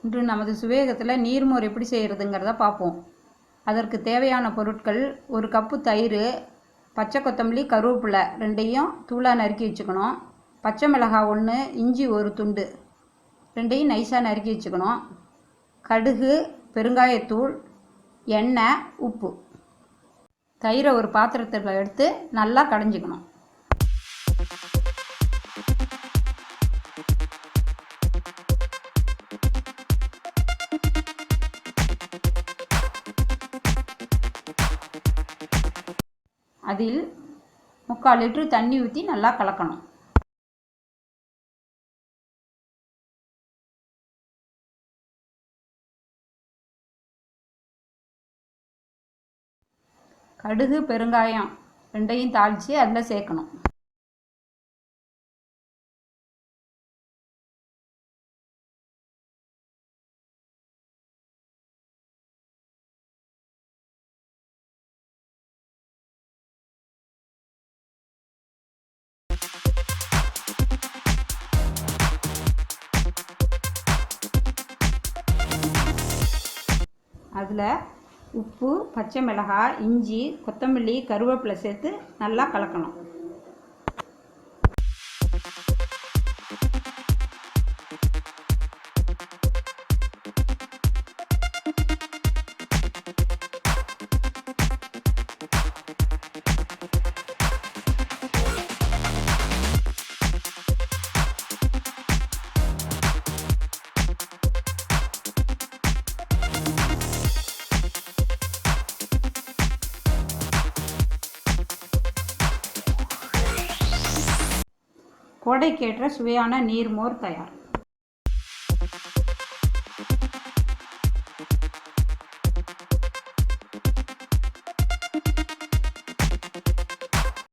இன்று நமது சுவேகத்தில் நீர்மோர் எப்படி செய்கிறதுங்கிறத பார்ப்போம். அதற்கு தேவையான பொருட்கள்: ஒரு கப்பு தயிர், பச்சை கொத்தமல்லி, கருவேப்பிலை ரெண்டையும் தூளாக நறுக்கி வச்சுக்கணும். பச்சை மிளகாய் 1, இஞ்சி 1 துண்டு ரெண்டையும் நைஸாக நறுக்கி வச்சுக்கணும். கடுகு, பெருங்காயத்தூள், எண்ணெய், உப்பு. தயிரை ஒரு பாத்திரத்தில் எடுத்து நல்லா கடைஞ்சிக்கணும். அதில் 3/4 லிட்டர் தண்ணி ஊற்றி நல்லா கலக்கணும். கடுகு, பெருங்காயம் ரெண்டையும் தாளித்து அதில் சேர்க்கணும். அதில் உப்பு, பச்சை மிளகாய், இஞ்சி, கொத்தமல்லி, கருவேப்பிலை சேர்த்து நல்லா கலக்கணும். கோடைக்கேற்ற சுவையான நீர்மோர் தயார்.